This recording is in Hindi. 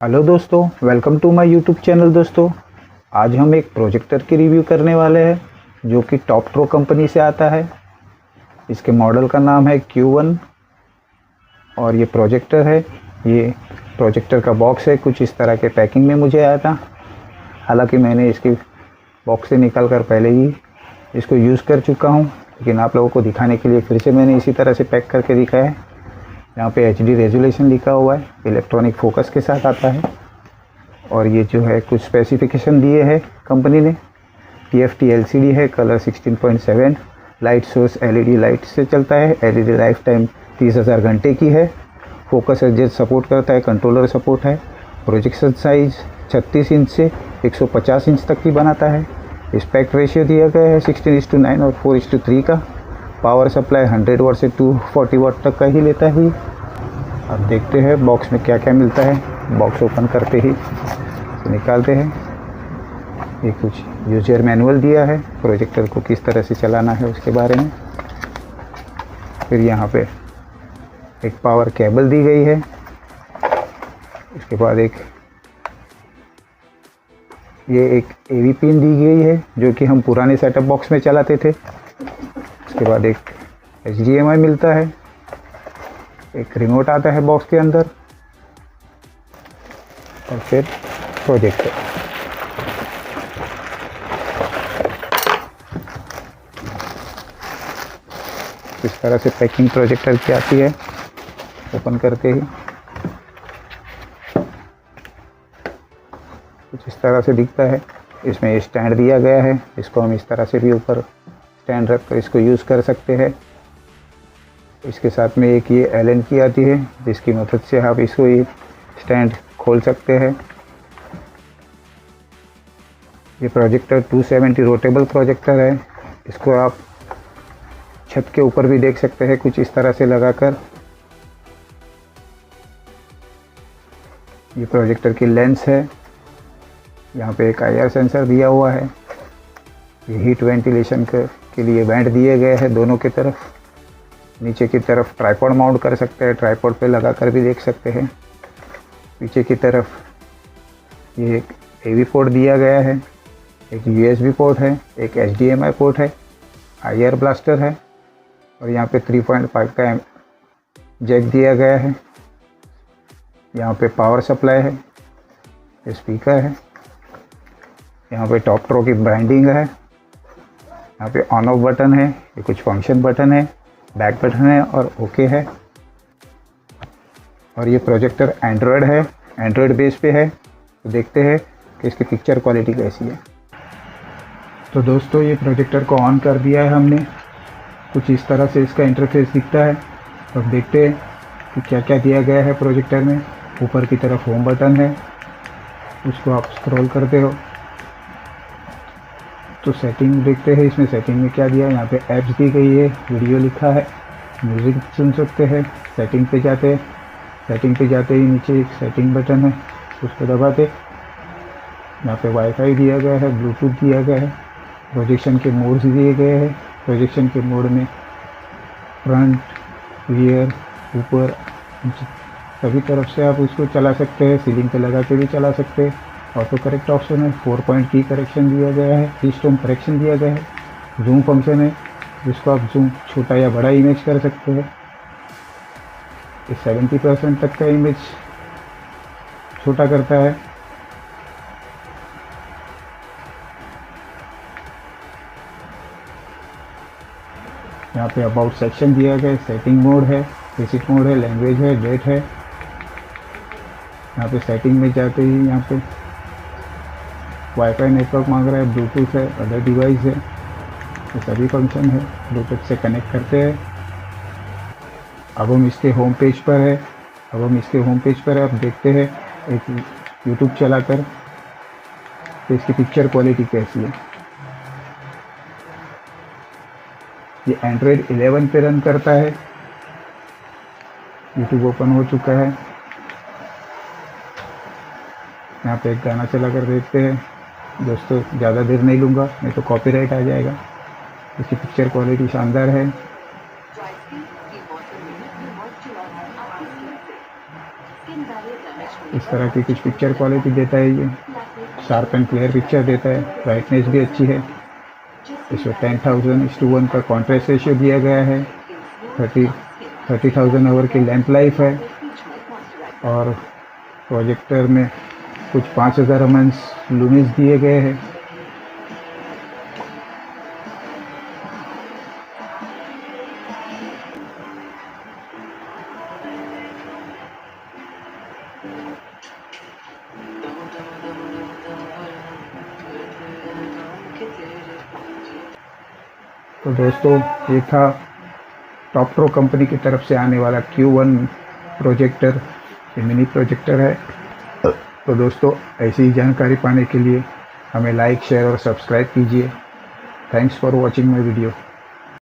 हेलो दोस्तों, welcome to my YouTube channel. दोस्तों, आज हम एक प्रोजेक्टर की रिव्यू करने वाले हैं जो कि टॉपट्रो कंपनी से आता है। इसके मॉडल का नाम है Q1 और ये प्रोजेक्टर है। ये प्रोजेक्टर का बॉक्स है, कुछ इस तरह के पैकिंग में मुझे आया था। हालांकि मैंने इसकी बॉक्स से निकाल कर पहले ही इसको यूज़ कर चुका हूँ, लेकिन आप लोगों को दिखाने के लिए फिर से मैंने इसी तरह से पैक करके दिखाया है। यहाँ पे HD रेजोल्यूशन लिखा हुआ है, इलेक्ट्रॉनिक फोकस के साथ आता है। और ये जो है कुछ स्पेसिफिकेशन दिए हैं कंपनी ने। TFT LCD है, colour 16.7, light source LED light से चलता है। LED लाइफ टाइम 30,000 घंटे की है। फोकस एडजस्ट सपोर्ट करता है, कंट्रोलर सपोर्ट है। प्रोजेक्शन साइज़ 36 इंच से 150 इंच तक की बनाता है। एस्पेक्ट रेशियो दिया गया है 16:9 और 4:3 का। पावर सप्लाई 100 वाट से 240 वाट तक का ही लेता है। अब देखते हैं बॉक्स में क्या क्या मिलता है। बॉक्स ओपन करते ही निकालते हैं। ये कुछ यूजर मैनुअल दिया है, प्रोजेक्टर को किस तरह से चलाना है उसके बारे में। फिर यहाँ पे एक पावर केबल दी गई है। इसके बाद ये एक AV पिन दी गई है जो कि हम पुराने सेटअप बॉक्स में चलाते थे। उसके बाद एक HDMI मिलता है। एक रिमोट आता है बॉक्स के अंदर और फिर प्रोजेक्टर। इस तरह से पैकिंग प्रोजेक्टर की आती है। ओपन करते ही कुछ इस तरह से दिखता है। इसमें स्टैंड दिया गया है, इसको हम इस तरह से भी ऊपर स्टैंड रख कर इसको यूज़ कर सकते हैं। इसके साथ में एक ये Allen की आती है जिसकी मदद से आप इसको ये स्टैंड खोल सकते हैं। ये प्रोजेक्टर 270 रोटेबल प्रोजेक्टर है। इसको आप छत के ऊपर भी देख सकते हैं कुछ इस तरह से लगाकर। ये प्रोजेक्टर की लेंस है। यहाँ पे एक IR सेंसर दिया हुआ है। ये हीट वेंटिलेशन के लिए वेंट दिए गए हैं दोनों की तरफ। नीचे की तरफ ट्राइपॉड माउंट कर सकते हैं, ट्राइपॉड पे लगा कर भी देख सकते हैं। पीछे की तरफ ये एक AV पोर्ट दिया गया है, एक USB पोर्ट है, एक HDMI पोर्ट है, IR ब्लास्टर है और यहाँ पे 3.5 का जैक दिया गया है। यहाँ पे पावर सप्लाई है, स्पीकर है। यहाँ पे टॉपट्रो की ब्रांडिंग है। यहाँ पे ऑन ऑफ बटन है, ये कुछ फंक्शन बटन है, बैक बटन है और ओके है। और ये प्रोजेक्टर एंड्रॉयड है, एंड्रॉयड बेस पे है। तो देखते हैं कि इसकी पिक्चर क्वालिटी कैसी है। तो दोस्तों, ये प्रोजेक्टर को ऑन कर दिया है हमने। कुछ इस तरह से इसका इंटरफेस दिखता है। अब देखते हैं कि क्या क्या दिया गया है प्रोजेक्टर में। ऊपर की तरफ होम बटन है, उसको आप स्क्रॉल करते हो तो सेटिंग देखते हैं। इसमें सेटिंग में क्या दिया है, यहाँ पे ऐप्स दी गई है, वीडियो लिखा है, म्यूज़िक सुन सकते हैं। सेटिंग पे जाते हैं, सेटिंग पे जाते ही नीचे एक सेटिंग बटन है, उसको दबाते। यहाँ पे वाईफाई दिया गया है, ब्लूटूथ दिया गया है, प्रोजेक्शन के मोड्स दिए गए हैं। प्रोजेक्शन के मोड में फ्रंट, रियर, ऊपर, सभी तरफ से आप उसको चला सकते हैं। सीलिंग पे लगा के भी चला सकते हैं। ऑटो करेक्ट ऑप्शन है, 4 पॉइंट की करेक्शन दिया गया है, कीस्टोन करेक्शन दिया गया है। जूम फंक्शन है जिसको आप जूम छोटा या बड़ा इमेज कर सकते हैं। ये 70% तक का इमेज छोटा करता है। यहाँ पे अबाउट सेक्शन दिया गया है, सेटिंग मोड है, बेसिक मोड है, लैंग्वेज है, डेट है। यहाँ पे सेटिंग में जाते ही यहाँ पे वाईफाई नेटवर्क मांग रहा है, ब्लूटूथ है, अदर डिवाइस है, ये सभी फंक्शन है। ब्लूटूथ से कनेक्ट करते हैं। अब हम इसके होम पेज पर है। अब देखते हैं एक यूट्यूब चलाकर तो इसकी पिक्चर क्वालिटी कैसी है। ये एंड्रॉयड 11 पे रन करता है। यूट्यूब ओपन हो चुका है। यहाँ पे एक गाना चला कर देखते हैं। दोस्तों, ज़्यादा देर नहीं लूँगा, नहीं तो कॉपीराइट आ जाएगा। इसकी पिक्चर क्वालिटी शानदार है। ये तरह की कुछ पिक्चर क्वालिटी देता है। ये शार्प एंड क्लियर पिक्चर देता है, ब्राइटनेस भी अच्छी है। इसमें 10,000:1 का कॉन्ट्रास्ट रेशियो दिया गया है। 30,000 आवर की लैंप लाइफ है और प्रोजेक्टर में कुछ 5000 एमएच लुमिस दिए गए हैं। तो दोस्तों, ये था टॉपट्रो कंपनी की तरफ से आने वाला Q1 प्रोजेक्टर। ये मिनी प्रोजेक्टर है। तो दोस्तों, ऐसी ही जानकारी पाने के लिए हमें लाइक, शेयर और सब्सक्राइब कीजिए। Thanks for watching my video.